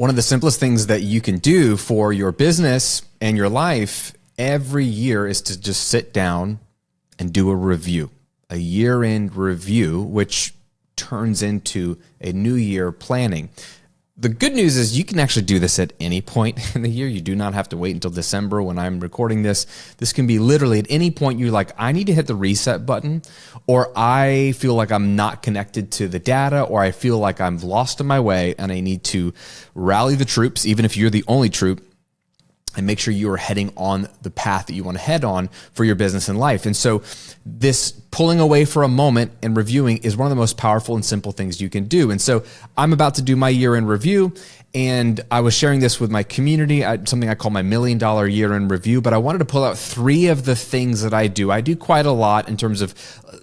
One of the simplest things that you can do for your business and your life every year is to just sit down and do a review, a year-end review, which turns into a new year planning. The good news is you can actually do this at any point in the year. You do not have to wait until December when I'm recording this. This can be literally at any point you're like, I need to hit the reset button, or I feel like I'm not connected to the data, or I feel like I'm lost in my way and I need to rally the troops, even if you're the only troop, and make sure you are heading on the path that you want to head on for your business and life. And so this pulling away for a moment and reviewing is one of the most powerful and simple things you can do. And so I'm about to do my year-end review, and I was sharing this with my community, something I call my $1 million year-end review, but I wanted to pull out 3 of the things that I do. I do quite a lot in terms of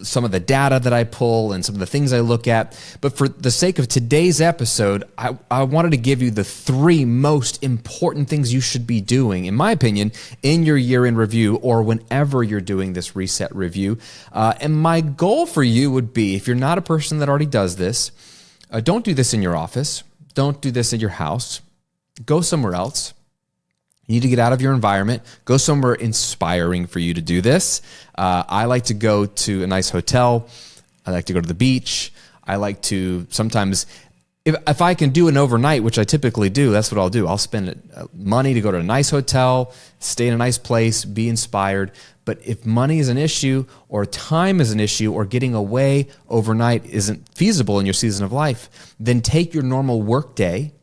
some of the data that I pull and some of the things I look at. But for the sake of today's episode, I wanted to give you the 3 most important things you should be doing, in my opinion, in your year-end review or whenever you're doing this reset review. And my goal for you would be, if you're not a person that already does this, don't do this in your office. Don't do this at your house. Go somewhere else. You need to get out of your environment. Go somewhere inspiring for you to do this. I like to go to a nice hotel. I like to go to the beach. I like to sometimes, if I can do an overnight, which I typically do, that's what I'll do. I'll spend money to go to a nice hotel, stay in a nice place, be inspired. But if money is an issue, or time is an issue, or getting away overnight isn't feasible in your season of life, then take your normal work day,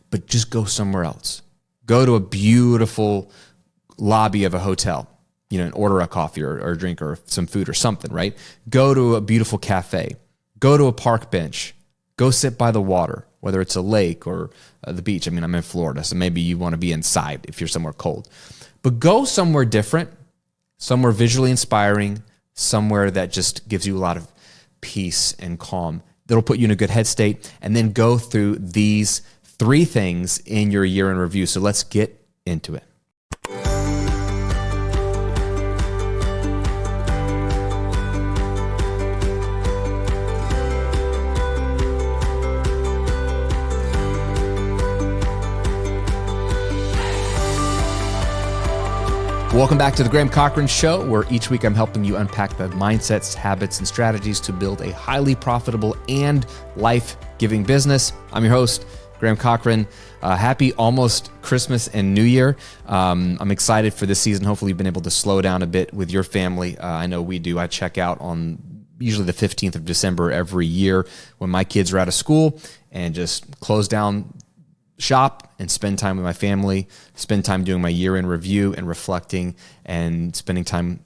but just go somewhere else. Go to a beautiful lobby of a hotel, and order a coffee or a drink or some food or something, right? Go to a beautiful cafe. Go to a park bench. Go sit by the water, whether it's a lake or the beach. I mean, I'm in Florida, so maybe you want to be inside if you're somewhere cold. But go somewhere different, somewhere visually inspiring, somewhere that just gives you a lot of peace and calm. That'll put you in a good head state, and then go through these 3 things in your year-end review. So let's get into it. Welcome back to the Graham Cochran Show, where each week I'm helping you unpack the mindsets, habits, and strategies to build a highly profitable and life-giving business. I'm your host, Graham Cochran. Happy almost Christmas and New Year. I'm excited for this season. Hopefully you've been able to slow down a bit with your family. I know we do. I check out on usually the 15th of December every year when my kids are out of school, and just close down shop and spend time with my family, spend time doing my year-end review and reflecting and spending time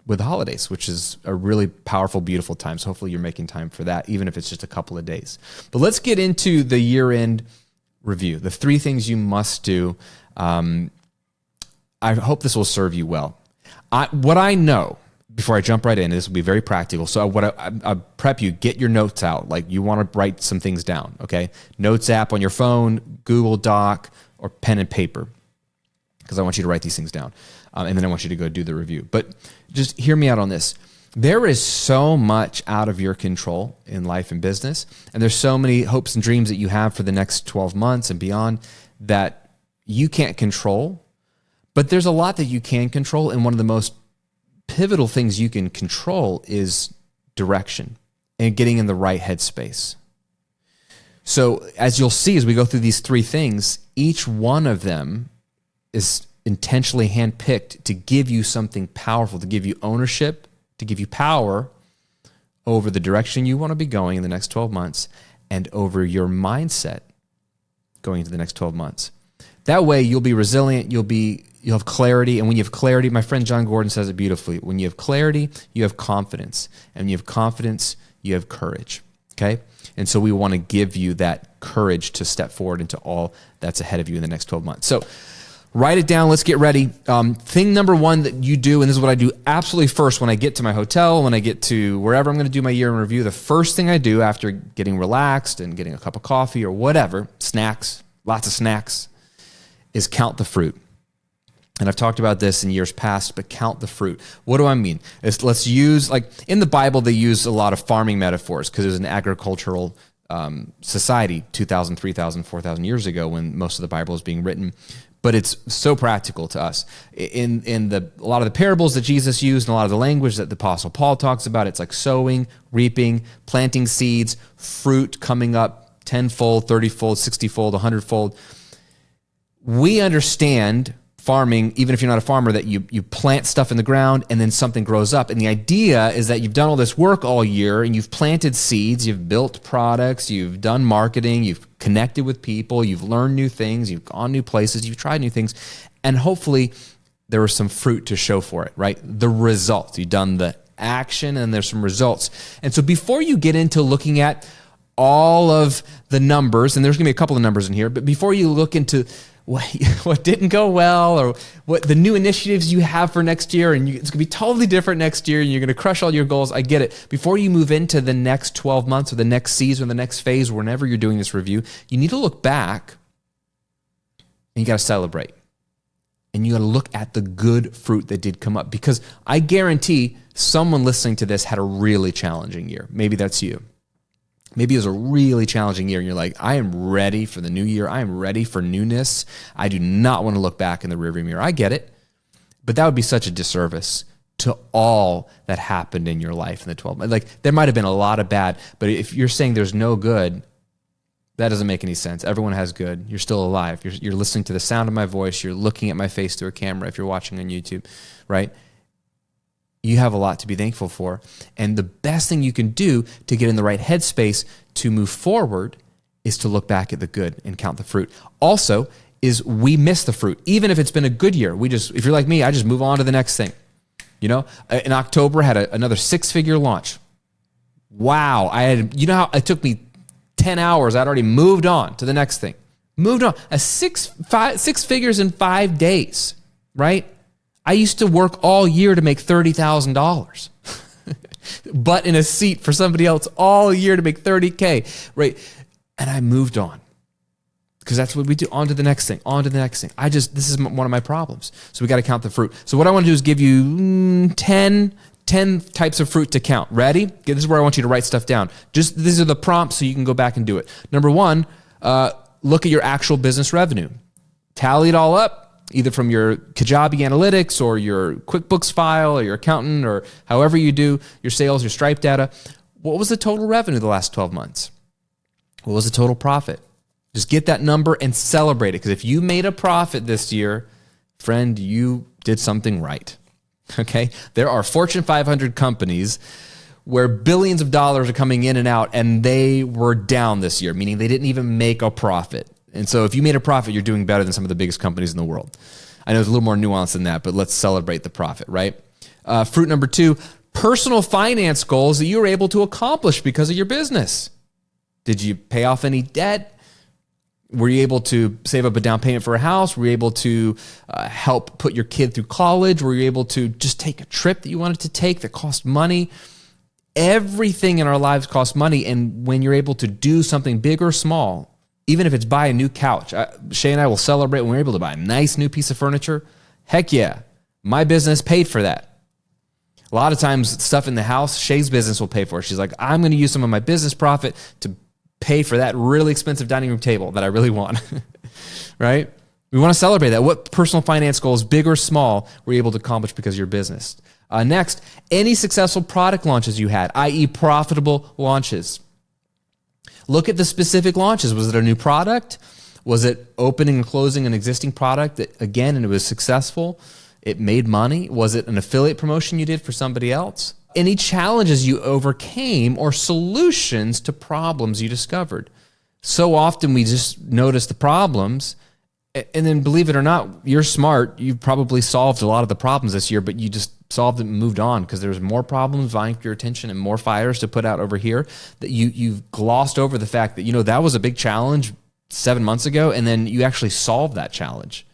with the holidays, which is a really powerful, beautiful time. So hopefully you're making time for that, even if it's just a couple of days. But let's get into the year-end review, the 3 things you must do. I hope this will serve you well. What I know, before I jump right in, this will be very practical. So what I prep you, get your notes out. Like, you want to write some things down, okay? Notes app on your phone, Google Doc, or pen and paper, because I want you to write these things down. And then I want you to go do the review. But just hear me out on this. There is so much out of your control in life and business, and there's so many hopes and dreams that you have for the next 12 months and beyond that you can't control. But there's a lot that you can control, and one of the most pivotal things you can control is direction and getting in the right headspace. So as you'll see, as we go through these 3 things, each one of them is intentionally handpicked to give you something powerful, to give you ownership, to give you power over the direction you want to be going in the next 12 months and over your mindset going into the next 12 months. That way you'll be resilient, you'll have clarity, and when you have clarity, my friend John Gordon says it beautifully, when you have clarity, you have confidence, and when you have confidence, you have courage, okay? And so we want to give you that courage to step forward into all that's ahead of you in the next 12 months. So write it down, let's get ready. Thing number 1 that you do, and this is what I do absolutely first when I get to my hotel, when I get to wherever I'm going to do my year-end review, the first thing I do after getting relaxed and getting a cup of coffee or whatever, snacks, lots of snacks, is count the fruit. And I've talked about this in years past, but count the fruit. What do I mean? Let's use, like in the Bible, they use a lot of farming metaphors because there's an agricultural society 2,000, 3,000, 4,000 years ago when most of the Bible is being written. But it's so practical to us. In a lot of the parables that Jesus used and a lot of the language that the Apostle Paul talks about, it's like sowing, reaping, planting seeds, fruit coming up tenfold, 30-fold, 60-fold, 100-fold. We understand farming, even if you're not a farmer, that you plant stuff in the ground and then something grows up. And the idea is that you've done all this work all year and you've planted seeds, you've built products, you've done marketing, you've connected with people, you've learned new things, you've gone new places, you've tried new things, and hopefully there was some fruit to show for it, right? The results. You've done the action and there's some results. And so before you get into looking at all of the numbers, and there's going to be a couple of numbers in here, but before you look into what didn't go well or what the new initiatives you have for next year, and it's going to be totally different next year and you're going to crush all your goals. I get it. Before you move into the next 12 months or the next season or the next phase, whenever you're doing this review, you need to look back and you got to celebrate. And you got to look at the good fruit that did come up, because I guarantee someone listening to this had a really challenging year. Maybe that's you. Maybe it was a really challenging year and you're like, I am ready for the new year. I am ready for newness. I do not want to look back in the rearview mirror. I get it. But that would be such a disservice to all that happened in your life in the 12 months. Like, there might have been a lot of bad, but if you're saying there's no good, that doesn't make any sense. Everyone has good. You're still alive. You're listening to the sound of my voice. You're looking at my face through a camera if you're watching on YouTube, right? You have a lot to be thankful for. And the best thing you can do to get in the right headspace to move forward is to look back at the good and count the fruit. Also, is we miss the fruit. Even if it's been a good year, if you're like me, I just move on to the next thing. You know, in October, I had another 6-figure launch. Wow. You know how it took me 10 hours. I'd already moved on to the next thing. Moved on. Six figures in 5 days, right? I used to work all year to make $30,000, but in a seat for somebody else all year to make $30K, right? And I moved on because that's what we do. On to the next thing, on to the next thing. This is one of my problems. So we got to count the fruit. So what I want to do is give you 10 types of fruit to count. Ready? This is where I want you to write stuff down. These are the prompts so you can go back and do it. Number one, look at your actual business revenue. Tally it all up, either from your Kajabi Analytics or your QuickBooks file or your accountant or however you do your sales, your Stripe data. What was the total revenue the last 12 months? What was the total profit? Just get that number and celebrate it. Because if you made a profit this year, friend, you did something right. Okay? There are Fortune 500 companies where billions of dollars are coming in and out, and they were down this year, meaning they didn't even make a profit. And so if you made a profit, you're doing better than some of the biggest companies in the world. I know there's a little more nuance than that, but let's celebrate the profit, right? Fruit number two, personal finance goals that you were able to accomplish because of your business. Did you pay off any debt? Were you able to save up a down payment for a house? Were you able to help put your kid through college? Were you able to just take a trip that you wanted to take that cost money? Everything in our lives costs money, and when you're able to do something big or small, even if it's buy a new couch. Shay and I will celebrate when we're able to buy a nice new piece of furniture. Heck yeah, my business paid for that. A lot of times stuff in the house, Shay's business will pay for it. She's like, I'm going to use some of my business profit to pay for that really expensive dining room table that I really want, right? We want to celebrate that. What personal finance goals, big or small, were you able to accomplish because of your business? Next, any successful product launches you had, i.e. profitable launches. Look at the specific launches. Was it a new product? Was it opening and closing an existing product that, again, and it was successful? It made money? Was it an affiliate promotion you did for somebody else? Any challenges you overcame or solutions to problems you discovered? So often we just notice the problems, and then believe it or not, you're smart. You've probably solved a lot of the problems this year, but you just solved it and moved on because there's more problems vying for your attention and more fires to put out over here that you've glossed over the fact that, that was a big challenge 7 months ago, and then you actually solved that challenge.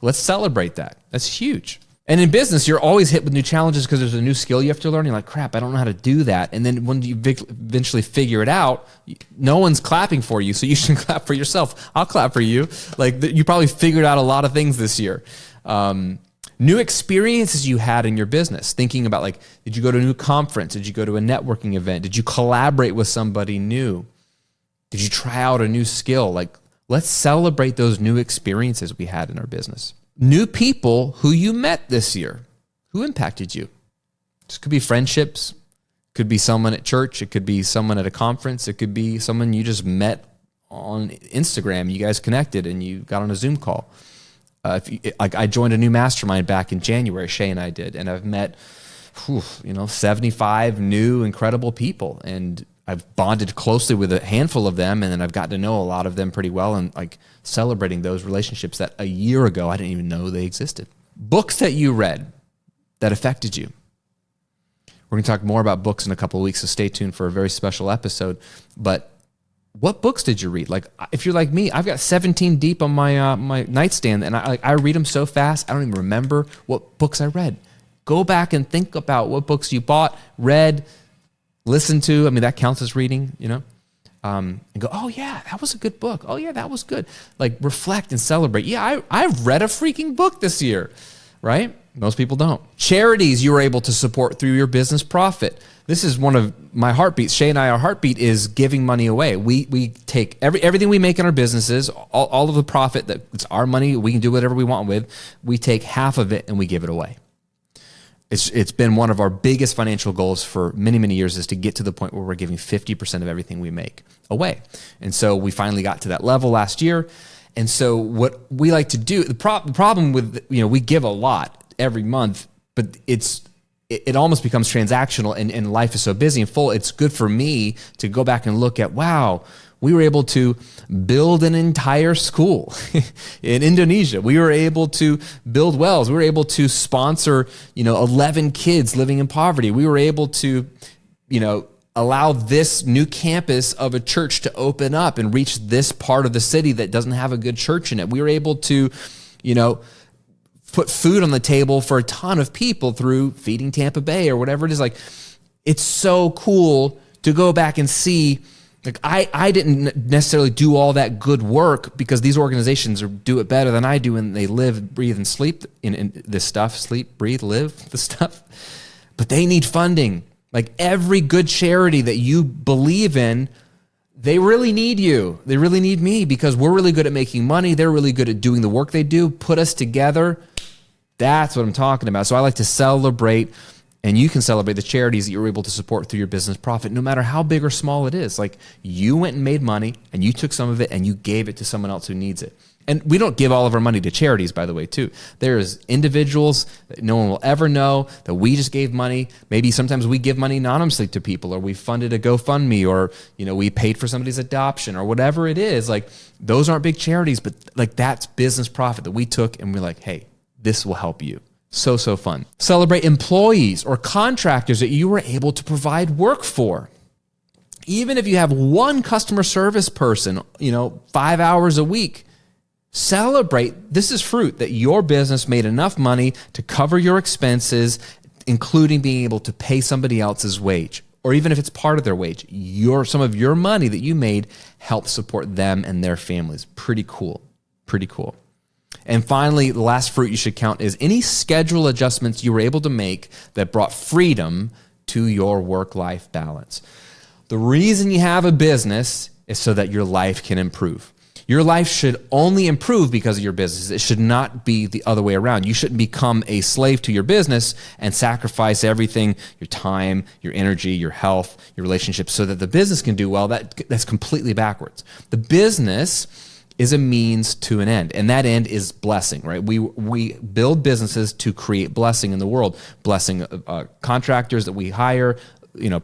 Let's celebrate that. That's huge. And in business, you're always hit with new challenges because there's a new skill you have to learn. You're like, crap, I don't know how to do that. And then when you eventually figure it out, no one's clapping for you, so you should clap for yourself. I'll clap for you. Like, you probably figured out a lot of things this year. New experiences you had in your business, thinking about, like, did you go to a new conference? Did you go to a networking event? Did you collaborate with somebody new? Did you try out a new skill? Like, let's celebrate those new experiences we had in our business. New people who you met this year, who impacted you. This could be friendships, could be someone at church, it could be someone at a conference, it could be someone you just met on Instagram. You guys connected and you got on a Zoom call. Like I joined a new mastermind back in January, Shay and I did, and I've met 75 new incredible people, and I've bonded closely with a handful of them, and then I've gotten to know a lot of them pretty well, and like celebrating those relationships that a year ago I didn't even know they existed. Books that you read that affected you. We're going to talk more about books in a couple of weeks, so stay tuned for a very special episode. But what books did you read? Like, if you're like me, I've got 17 deep on my my nightstand, and I read them so fast, I don't even remember what books I read. Go back and think about what books you bought, read, listened to. I mean, that counts as reading, and go, oh yeah, that was a good book. Oh yeah, that was good. Like, reflect and celebrate. Yeah, I've read a freaking book this year, right? Most people don't. Charities you were able to support through your business profit. This is one of my heartbeats. Shay and I, our heartbeat is giving money away. We take everything we make in our businesses, all of the profit that it's our money, we can do whatever we want with. We take half of it and we give it away. It's been one of our biggest financial goals for many, many years, is to get to the point where we're giving 50% of everything we make away. And so we finally got to that level last year. And so what we like to do, the problem with, we give a lot every month, but it almost becomes transactional, and life is so busy and full. It's good for me to go back and look at, wow, we were able to build an entire school in Indonesia. We were able to build wells. We were able to sponsor, 11 kids living in poverty. We were able to, allow this new campus of a church to open up and reach this part of the city that doesn't have a good church in it. We were able to, put food on the table for a ton of people through Feeding Tampa Bay or whatever it is. Like, it's so cool to go back and see. Like, I didn't necessarily do all that good work because these organizations do it better than I do, and they live, breathe, and sleep in this stuff. Sleep, breathe, live the stuff. But they need funding. Like, every good charity that you believe in, they really need you. They really need me, because we're really good at making money. They're really good at doing the work they do. Put us together. That's what I'm talking about. So I like to celebrate, and you can celebrate the charities that you're able to support through your business profit, no matter how big or small it is. Like, you went and made money, and you took some of it and you gave it to someone else who needs it. And we don't give all of our money to charities, by the way, too. There's individuals that no one will ever know that we just gave money. Maybe sometimes we give money anonymously to people, or we funded a GoFundMe, or, we paid for somebody's adoption, or whatever it is. Like, those aren't big charities, but like, that's business profit that we took, and we're like, hey, this will help you. So fun. Celebrate employees or contractors that you were able to provide work for. Even if you have one customer service person, 5 hours a week, celebrate. This is fruit that your business made enough money to cover your expenses, including being able to pay somebody else's wage, or even if it's part of their wage, some of your money that you made helped support them and their families. Pretty cool. Pretty cool. And finally, the last fruit you should count is any schedule adjustments you were able to make that brought freedom to your work-life balance. The reason you have a business is so that your life can improve. Your life should only improve because of your business. It should not be the other way around. You shouldn't become a slave to your business and sacrifice everything, your time, your energy, your health, your relationships, so that the business can do well. That's completely backwards. The business is a means to an end, and that end is blessing, right? We build businesses to create blessing in the world, blessing contractors that we hire,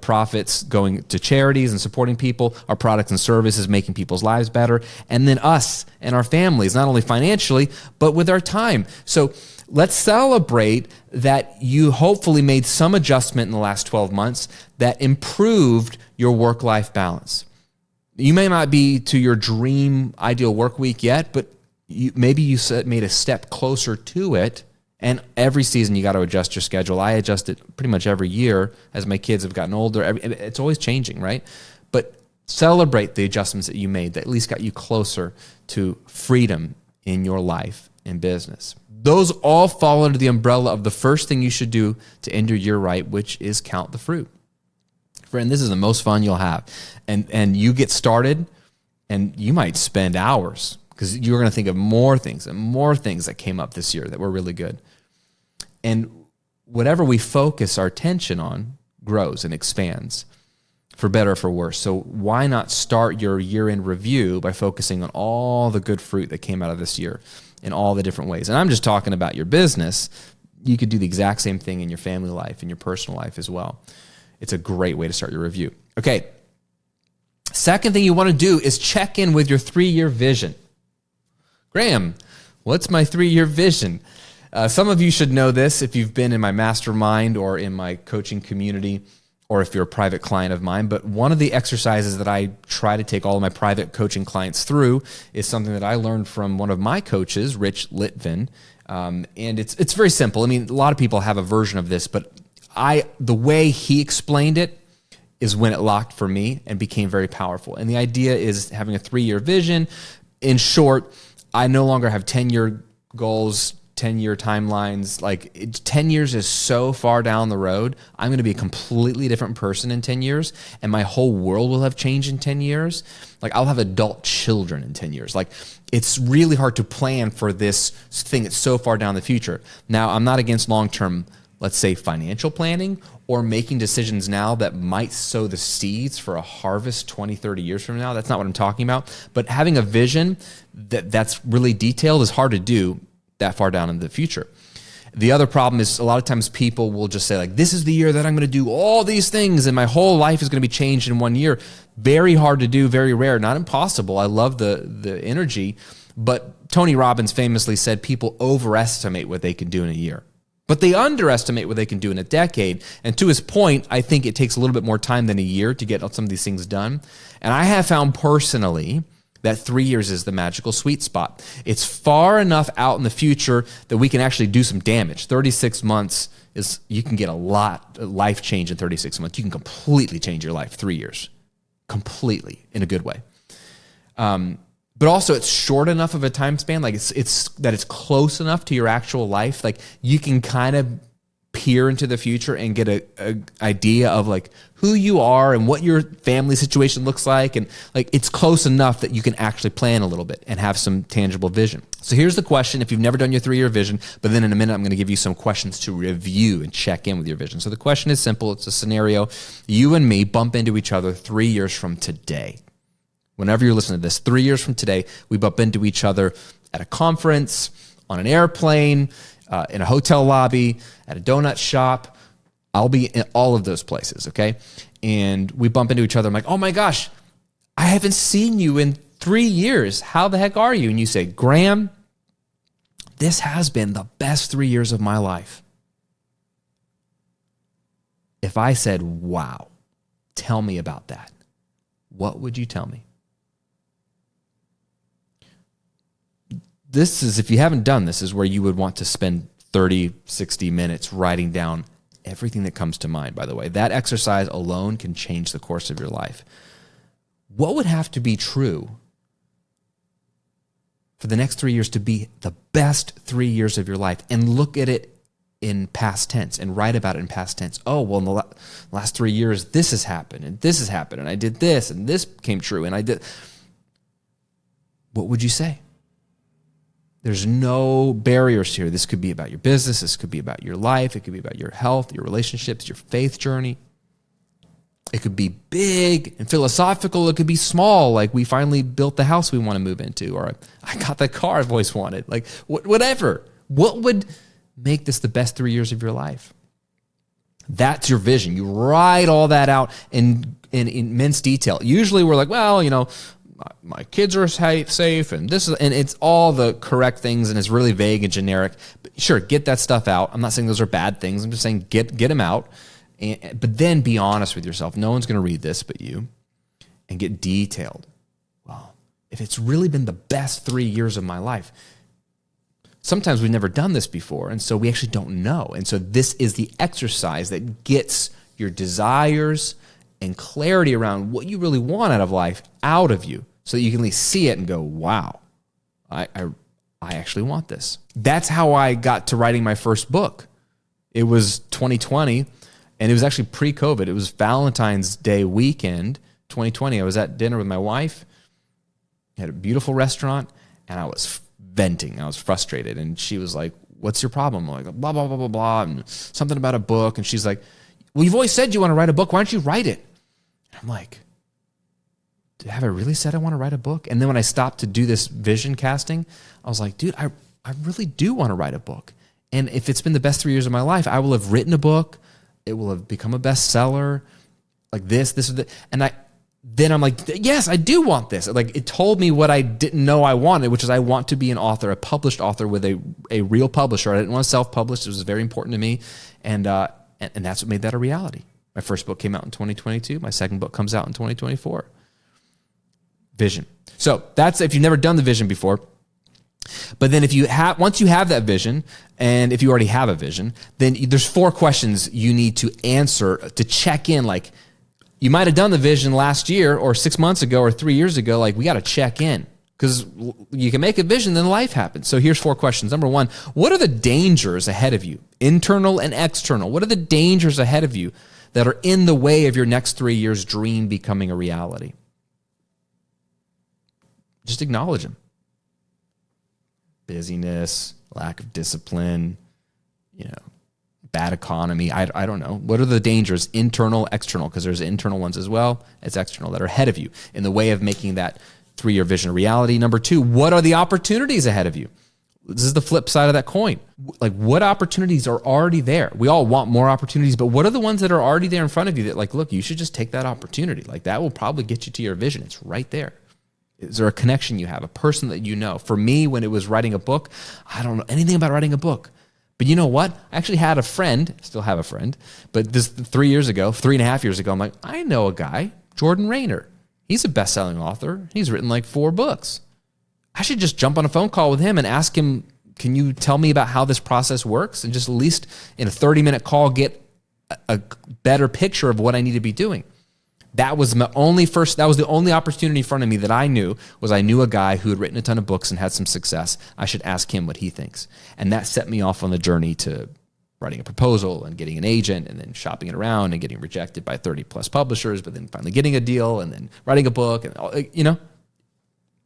profits going to charities and supporting people, our products and services making people's lives better, and then us and our families, not only financially, but with our time. So let's celebrate that you hopefully made some adjustment in the last 12 months that improved your work-life balance. You may not be to your dream ideal work week yet, but maybe you made a step closer to it. And every season you got to adjust your schedule. I adjust it pretty much every year as my kids have gotten older. It's always changing, right? But celebrate the adjustments that you made that at least got you closer to freedom in your life and business. Those all fall under the umbrella of the first thing you should do to end your year right, which is count the fruit. Friend, this is the most fun you'll have. And you get started And you might spend hours because you're going to think of more things and more things that came up this year that were really good. And whatever we focus our attention on grows and expands, for better or for worse. So why not start your year-end review by focusing on all the good fruit that came out of this year in all the different ways? And I'm just talking about your business. You could do the exact same thing in your family life and your personal life as well. It's a great way to start your review. Okay. Second thing you want to do is check in with your 3-year vision. Graham, what's my 3-year vision? Some of you should know this if you've been in my mastermind or in my coaching community, or if you're a private client of mine. But one of the exercises that I try to take all of my private coaching clients through is something that I learned from one of my coaches, Rich Litvin. And it's very simple. I mean, a lot of people have a version of this, but the way he explained it is when it locked for me and became very powerful. And the idea is having a 3-year vision. In short, I no longer have 10-year goals, 10-year timelines. 10 years is so far down the road. I'm going to be a completely different person in 10 years, and my whole world will have changed in 10 years. I'll have adult children in 10 years. It's really hard to plan for this thing that's so far down the future. Now, I'm not against long-term, let's say, financial planning or making decisions now that might sow the seeds for a harvest 20, 30 years from now. That's not what I'm talking about. But having a vision that's really detailed is hard to do that far down in the future. The other problem is a lot of times people will just say this is the year that I'm going to do all these things and my whole life is going to be changed in 1 year. Very hard to do, very rare, not impossible. I love the energy, but Tony Robbins famously said people overestimate what they can do in a year, but they underestimate what they can do in a decade. And to his point, I think it takes a little bit more time than a year to get some of these things done. And I have found personally that 3 years is the magical sweet spot. It's far enough out in the future that we can actually do some damage. 36 months is, you can get a lot of life change in 36 months. You can completely change your life 3 years, completely, in a good way. But also it's short enough of a time span, it's close enough to your actual life. You can kind of peer into the future and get a idea of who you are and what your family situation looks like. And it's close enough that you can actually plan a little bit and have some tangible vision. So here's the question. If you've never done your 3-year vision, but then in a minute, I'm going to give you some questions to review and check in with your vision. So the question is simple. It's a scenario. You and me bump into each other 3 years from today. Whenever you're listening to this, 3 years from today, we bump into each other at a conference, on an airplane, in a hotel lobby, at a donut shop. I'll be in all of those places, okay? And we bump into each other. I'm like, oh my gosh, I haven't seen you in 3 years. How the heck are you? And you say, Graham, this has been the best 3 years of my life. If I said, wow, tell me about that, what would you tell me? This is, if you haven't done this, is where you would want to spend 30, 60 minutes writing down everything that comes to mind, by the way. That exercise alone can change the course of your life. What would have to be true for the next 3 years to be the best 3 years of your life? And look at it in past tense and write about it in past tense. Oh, well, in the last 3 years, this has happened, and this has happened, and I did this, and this came true, and I did. What would you say? There's no barriers here. This could be about your business. This could be about your life. It could be about your health, your relationships, your faith journey. It could be big and philosophical. It could be small, like we finally built the house we want to move into, or I got the car I've always wanted. Whatever. What would make this the best 3 years of your life? That's your vision. You write all that out in immense detail. Usually we're like, well, my kids are safe, and it's all the correct things, and it's really vague and generic. But sure, get that stuff out. I'm not saying those are bad things. I'm just saying get them out, but then be honest with yourself. No one's going to read this but you, and get detailed. Well, if it's really been the best 3 years of my life, sometimes we've never done this before, and so we actually don't know. And so this is the exercise that gets your desires and clarity around what you really want out of life out of you, so that you can at least see it and go, wow, I actually want this. That's how I got to writing my first book. It was 2020, and it was actually pre-COVID. It was Valentine's Day weekend, 2020. I was at dinner with my wife, had a beautiful restaurant, and I was venting. I was frustrated. And she was like, what's your problem? I'm like, blah, blah, blah, blah, blah, and something about a book. And she's like, well, you've always said you want to write a book. Why don't you write it? And I'm like, have I really said I want to write a book? And then when I stopped to do this vision casting, I was like, dude, I really do want to write a book. And if it's been the best 3 years of my life, I will have written a book. It will have become a bestseller, like this, or that. And then I'm like, yes, I do want this. Like, it told me what I didn't know I wanted, which is I want to be an author, a published author with a real publisher. I didn't want to self-publish. It was very important to me. And that's what made that a reality. My first book came out in 2022. My second book comes out in 2024. Vision. So that's if you've never done the vision before. But then once you have that vision, and if you already have a vision, then there's 4 questions you need to answer to check in. Like, you might have done the vision last year or 6 months ago or 3 years ago. Like, we got to check in, because you can make a vision, then life happens. So here's 4 questions. Number 1, what are the dangers ahead of you? Internal and external. What are the dangers ahead of you that are in the way of your next 3 years' dream becoming a reality? Just acknowledge them. Busyness, lack of discipline, bad economy. I don't know. What are the dangers, internal, external? Because there's internal ones as well as external that are ahead of you in the way of making that 3-year vision a reality. Number 2, what are the opportunities ahead of you? This is the flip side of that coin. Like, what opportunities are already there? We all want more opportunities, but what are the ones that are already there in front of you that, like, look, you should just take that opportunity. Like, that will probably get you to your vision. It's right there. Is there a connection you have, a person that you know? For me, when it was writing a book, I don't know anything about writing a book. But you know what? I actually had a friend, still have a friend, but this 3.5 years ago, I'm like, I know a guy, Jordan Rayner. He's a best-selling author. He's written like 4 books. I should just jump on a phone call with him and ask him, can you tell me about how this process works? And just at least in a 30-minute call, get a better picture of what I need to be doing. That was the only opportunity in front of me that I knew a guy who had written a ton of books and had some success. I should ask him what he thinks. And that set me off on the journey to writing a proposal and getting an agent and then shopping it around and getting rejected by 30 plus publishers, but then finally getting a deal and then writing a book and all,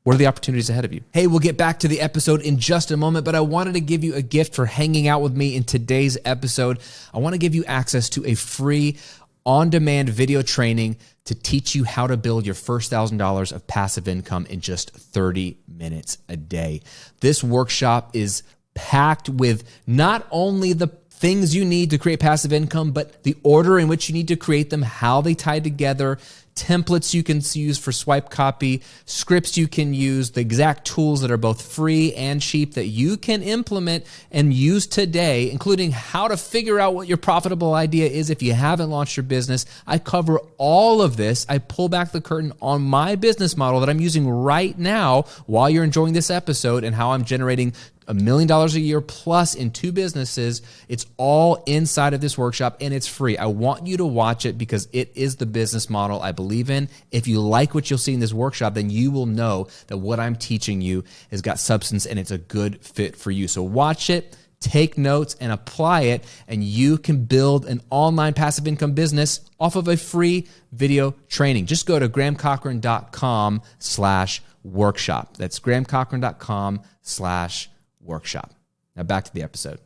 what are the opportunities ahead of you? Hey, we'll get back to the episode in just a moment, but I wanted to give you a gift for hanging out with me in today's episode. I want to give you access to a free on-demand video training to teach you how to build your first $1,000 of passive income in just 30 minutes a day. This workshop is packed with not only the things you need to create passive income, but the order in which you need to create them, how they tie together, templates you can use for swipe copy, scripts you can use, the exact tools that are both free and cheap that you can implement and use today, including how to figure out what your profitable idea is if you haven't launched your business. I cover all of this. I pull back the curtain on my business model that I'm using right now while you're enjoying this episode and how I'm generating $1 million a year plus in 2 businesses. It's all inside of this workshop and it's free. I want you to watch it because it is the business model I believe in. If you like what you'll see in this workshop, then you will know that what I'm teaching you has got substance and it's a good fit for you. So watch it, take notes, and apply it, and you can build an online passive income business off of a free video training. Just go to grahamcochran.com/workshop. That's grahamcochran.com/workshop. Now back to the episode.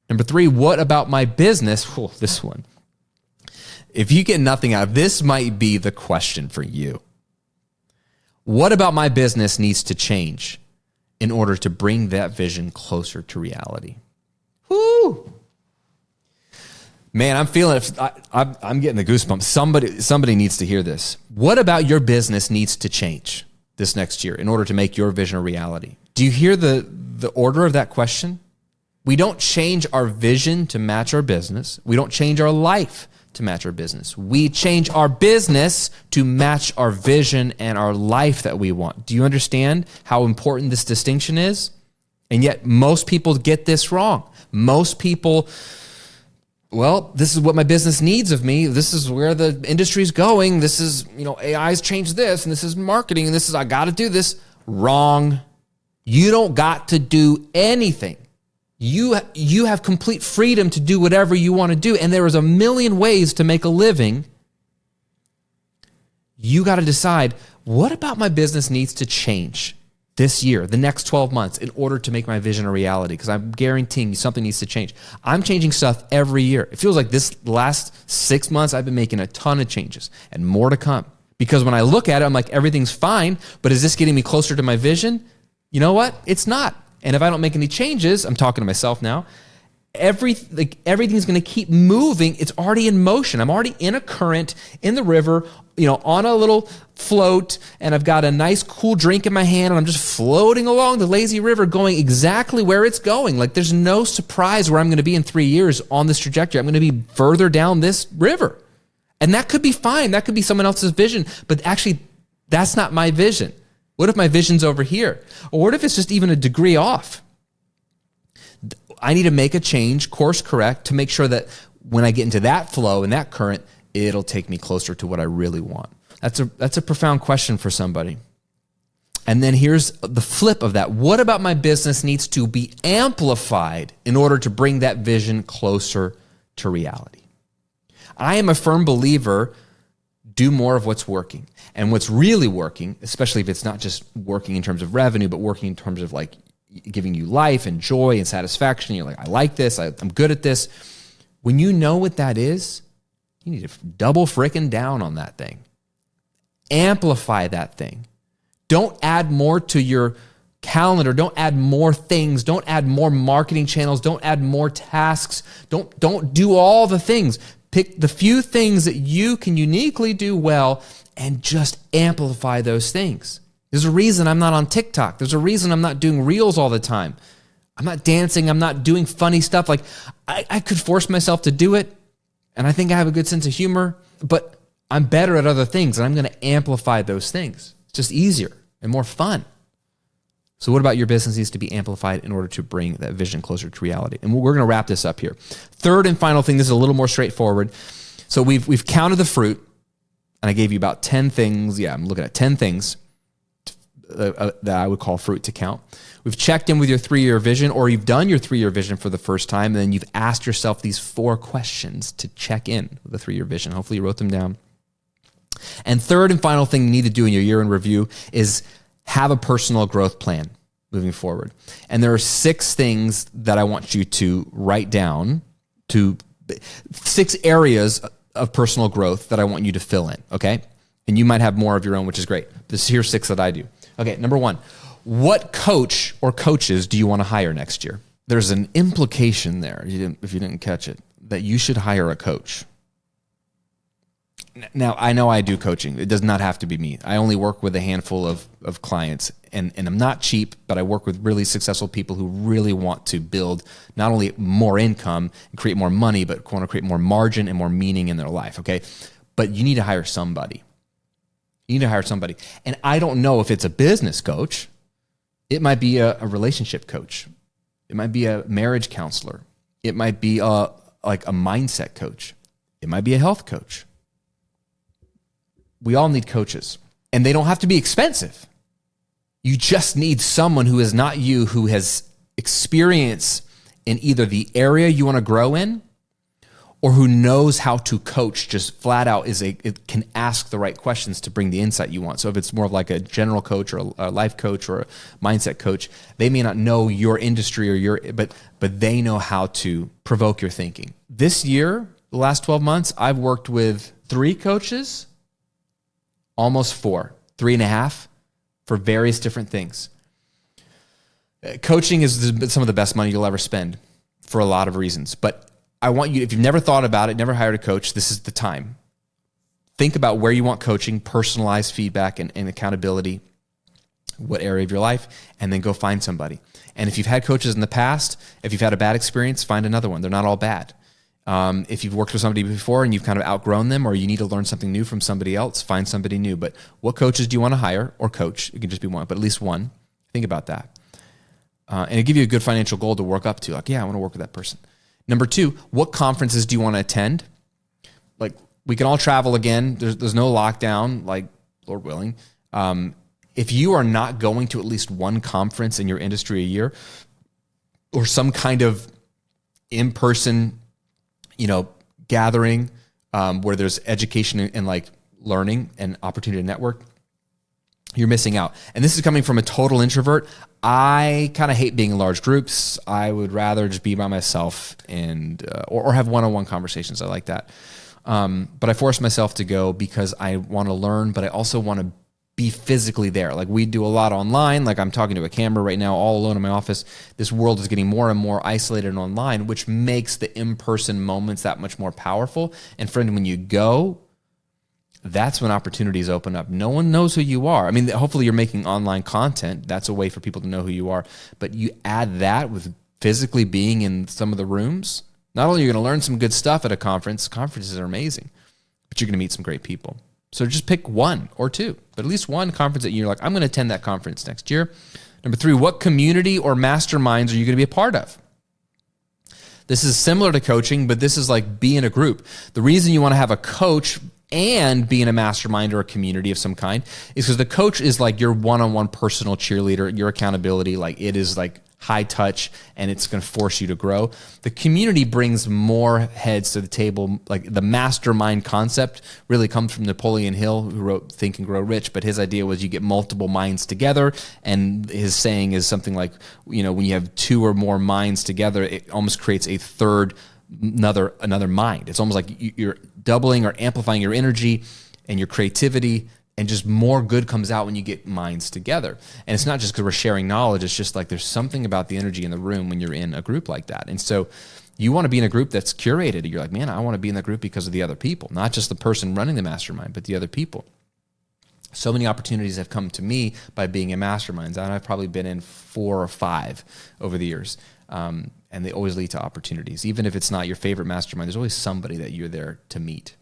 Number 3, what about my business? Oh, this one. If you get nothing out of this, might be the question for you. What about my business needs to change in order to bring that vision closer to reality? Woo! Man, I'm feeling it. I'm getting the goosebumps. Somebody needs to hear this. What about your business needs to change this next year in order to make your vision a reality? Do you hear the order of that question? We don't change our vision to match our business. We don't change our life to match our business. We change our business to match our vision and our life that we want. Do you understand how important this distinction is? And yet most people get this wrong. Most people, well, this is what my business needs of me. This is where the industry's going. This is, AI's changed this, and this is marketing, and this is, I got to do this. Wrong. You don't got to do anything. You have complete freedom to do whatever you want to do, and there is a million ways to make a living. You got to decide, what about my business needs to change this year, the next 12 months, in order to make my vision a reality? Because I'm guaranteeing you something needs to change. I'm changing stuff every year. It feels like this last 6 months, I've been making a ton of changes and more to come. Because when I look at it, I'm like, everything's fine, but is this getting me closer to my vision? You know what? It's not. And if I don't make any changes, I'm talking to myself now, everything's going to keep moving. It's already in motion. I'm already in a current in the river, on a little float, and I've got a nice cool drink in my hand, and I'm just floating along the lazy river going exactly where it's going. Like, there's no surprise where I'm going to be in 3 years on this trajectory. I'm going to be further down this river. And that could be fine. That could be someone else's vision, but actually that's not my vision. What if my vision's over here? Or what if it's just even a degree off? I need to make a change, course correct, to make sure that when I get into that flow and that current, it'll take me closer to what I really want. That's a profound question for somebody. And then here's the flip of that. What about my business needs to be amplified in order to bring that vision closer to reality? I am a firm believer, do more of what's working. And what's really working, especially if it's not just working in terms of revenue, but working in terms of like giving you life and joy and satisfaction. You're like, I like this. I'm good at this. When you know what that is, you need to double frickin' down on that thing. Amplify that thing. Don't add more to your calendar. Don't add more things. Don't add more marketing channels. Don't add more tasks. Don't do all the things. Pick the few things that you can uniquely do well and just amplify those things. There's a reason I'm not on TikTok. There's a reason I'm not doing reels all the time. I'm not dancing. I'm not doing funny stuff. Like, I could force myself to do it, and I think I have a good sense of humor, but I'm better at other things, and I'm going to amplify those things. It's just easier and more fun. So what about your business needs to be amplified in order to bring that vision closer to reality? And we're going to wrap this up here. Third and final thing, this is a little more straightforward. So we've counted the fruit, and I gave you about 10 things. Yeah, I'm looking at 10 things that I would call fruit to count. We've checked in with your 3-year vision, or you've done your 3-year vision for the first time, and then you've asked yourself these 4 questions to check in with the 3-year vision. Hopefully you wrote them down. And third and final thing you need to do in your year in review is have a personal growth plan moving forward. And there are 6 things that I want you to write down, 6 areas of personal growth that I want you to fill in, okay? And you might have more of your own, which is great. Here's 6 that I do. Okay, number 1, what coach or coaches do you want to hire next year? There's an implication there, if you didn't catch it, that you should hire a coach. Now, I know I do coaching. It does not have to be me. I only work with a handful of clients, and I'm not cheap, but I work with really successful people who really want to build not only more income and create more money, but want to create more margin and more meaning in their life, okay? But you need to hire somebody. You need to hire somebody. And I don't know if it's a business coach. It might be a relationship coach. It might be a marriage counselor. It might be like a mindset coach. It might be a health coach. We all need coaches, and they don't have to be expensive. You just need someone who is not you, who has experience in either the area you want to grow in, or who knows how to coach just flat out, it can ask the right questions to bring the insight you want. So if it's more of like a general coach or a life coach or a mindset coach, they may not know your industry but they know how to provoke your thinking. This year, the last 12 months, I've worked with 3 coaches, almost 4, 3.5 for various different things. Coaching is some of the best money you'll ever spend for a lot of reasons. But I want you, if you've never thought about it, never hired a coach, this is the time. Think about where you want coaching, personalized feedback and accountability, what area of your life, and then go find somebody. And if you've had coaches in the past, if you've had a bad experience, find another one. They're not all bad. If you've worked with somebody before and you've kind of outgrown them, or you need to learn something new from somebody else, find somebody new. But what coaches do you want to hire, or coach? It can just be one, but at least one. Think about that. And it'll give you a good financial goal to work up to. Like, yeah, I want to work with that person. Number 2, what conferences do you want to attend? Like, we can all travel again. There's no lockdown, like, Lord willing. If you are not going to at least one conference in your industry a year, or some kind of in-person gathering where there's education and like learning and opportunity to network, you're missing out. And this is coming from a total introvert. I kind of hate being in large groups. I would rather just be by myself and or have one-on-one conversations. I like that. But I force myself to go because I want to learn, but I also want to be physically there. Like we do a lot online. Like I'm talking to a camera right now, all alone in my office. This world is getting more and more isolated and online, which makes the in-person moments that much more powerful. And friend, when you go, that's when opportunities open up. No one knows who you are. I mean, hopefully you're making online content. That's a way for people to know who you are. But you add that with physically being in some of the rooms. Not only are you going to learn some good stuff at a conference, conferences are amazing, but you're going to meet some great people. So just pick one or two, but at least one conference that you're like, I'm going to attend that conference next year. Number 3, what community or masterminds are you going to be a part of? This is similar to coaching, but this is like be in a group. The reason you want to have a coach and be in a mastermind or a community of some kind is because the coach is like your one-on-one personal cheerleader, your accountability. Like it is like high touch and it's going to force you to grow. The community brings more heads to the table. Like the mastermind concept really comes from Napoleon Hill, who wrote Think and Grow Rich. But his idea was you get multiple minds together. And his saying is something like, you know, when you have 2 or more minds together, it almost creates a third another mind. It's almost like you're doubling or amplifying your energy and your creativity, and just more good comes out when you get minds together. And it's not just because we're sharing knowledge. It's just like there's something about the energy in the room when you're in a group like that. And so you want to be in a group that's curated. You're like, man, I want to be in that group because of the other people, not just the person running the mastermind, but the other people. So many opportunities have come to me by being in masterminds, and I've probably been in 4 or 5 over the years. And they always lead to opportunities. Even if it's not your favorite mastermind, there's always somebody that you're there to meet.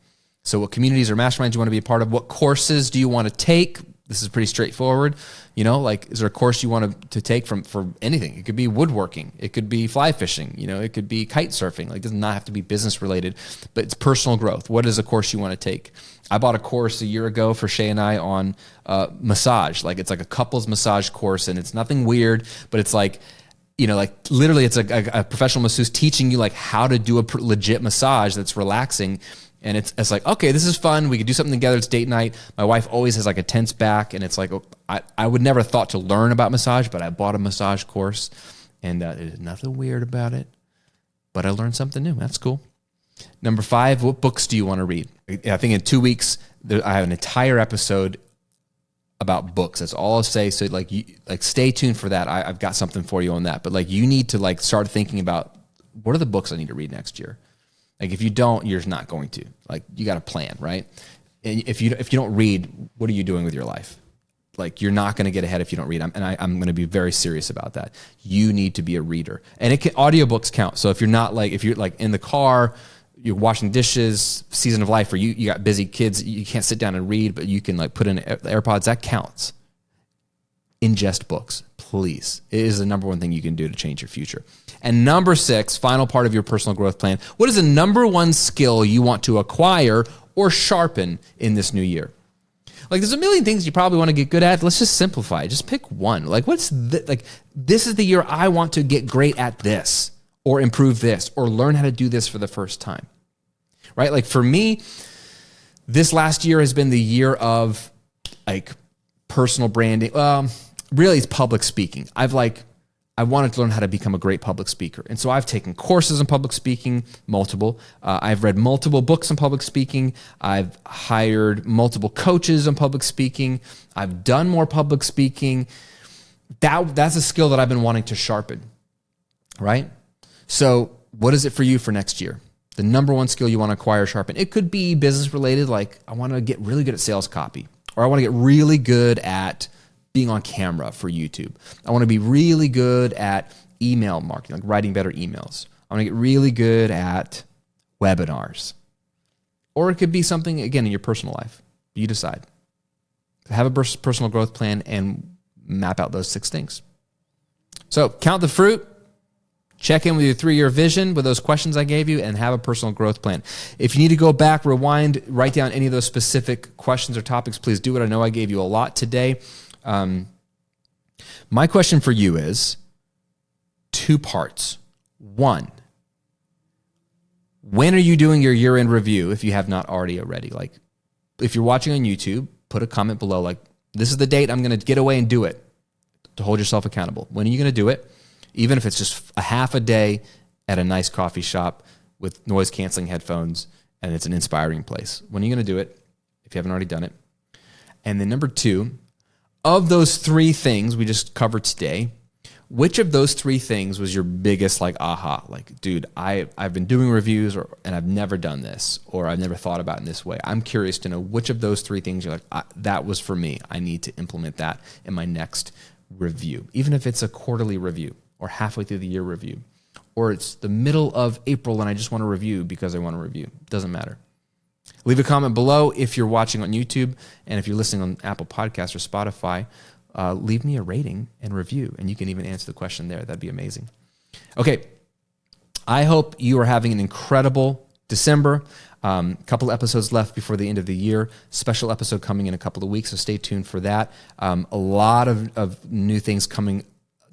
So what communities or masterminds you want to be a part of? What courses do you want to take? This is pretty straightforward. You know, like, is there a course you want to take for anything? It could be woodworking. It could be fly fishing. You know, it could be kite surfing. Like, it does not have to be business related, but it's personal growth. What is a course you want to take? I bought a course a year ago for Shay and I on massage. Like, it's like a couples massage course, and it's nothing weird, but it's like, you know, like literally it's a professional masseuse teaching you like how to do a legit massage that's relaxing. And it's like, okay, this is fun. We could do something together. It's date night. My wife always has like a tense back, and it's like, I would never have thought to learn about massage, but I bought a massage course, and there's nothing weird about it, but I learned something new. That's cool. Number 5, what books do you want to read? I think in 2 weeks, I have an entire episode about books. That's all I'll say. So like, stay tuned for that. I've got something for you on that. But like, you need to like start thinking about what are the books I need to read next year. Like if you don't, you're not going to. Like you got to plan, right? And if you don't read, what are you doing with your life? Like you're not going to get ahead if you don't read. I'm going to be very serious about that. You need to be a reader, and audiobooks count. So if you're like in the car, you're washing dishes, season of life, or you got busy kids, you can't sit down and read, but you can like put in AirPods, that counts. Ingest books, please. It is the number one thing you can do to change your future. And number 6, final part of your personal growth plan. What is the number one skill you want to acquire or sharpen in this new year? Like there's a million things you probably want to get good at. Let's just simplify. Just pick one. Like this is the year I want to get great at this, or improve this, or learn how to do this for the first time, right? Like for me, this last year has been the year of like personal branding. Really it's public speaking. I wanted to learn how to become a great public speaker. And so I've taken courses in public speaking, multiple. I've read multiple books on public speaking. I've hired multiple coaches on public speaking. I've done more public speaking. That's a skill that I've been wanting to sharpen, right? So what is it for you for next year? The number one skill you want to acquire, sharpen. It could be business related, like I want to get really good at sales copy, or I want to get really good at being on camera for YouTube. I want to be really good at email marketing, like writing better emails. I want to get really good at webinars. Or it could be something, again, in your personal life. You decide. Have a personal growth plan and map out those 6 things. So count the fruit. Check in with your 3-year vision with those questions I gave you, and have a personal growth plan. If you need to go back, rewind, write down any of those specific questions or topics, please do it. I know I gave you a lot today. My question for you is 2 parts. 1, when are you doing your year-end review if you have not already? Like, If you're watching on YouTube, put a comment below like, this is the date I'm going to get away and do it, to hold yourself accountable. When are you going to do it? Even if it's just a half a day at a nice coffee shop with noise canceling headphones and it's an inspiring place. When are you going to do it if you haven't already done it? And then number 2, of those 3 things we just covered today, which of those 3 things was your biggest like aha? Like, dude, I've been doing reviews and I've never done this, or I've never thought about it in this way. I'm curious to know which of those 3 things you're like, that was for me. I need to implement that in my next review. Even if it's a quarterly review or halfway through the year review, or it's the middle of April and I just want to review because I want to review. Doesn't matter. Leave a comment below if you're watching on YouTube, and if you're listening on Apple Podcasts or Spotify, leave me a rating and review, and you can even answer the question there. That'd be amazing. Okay, I hope you are having an incredible December. Couple episodes left before the end of the year. Special episode coming in a couple of weeks, so stay tuned for that. A lot of new things coming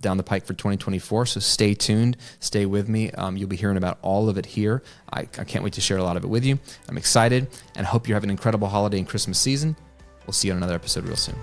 down the pike for 2024, so stay tuned. Stay with me. You'll be hearing about all of it here. I can't wait to share a lot of it with you. I'm excited and hope you have an incredible holiday and Christmas season. We'll see you on another episode real soon.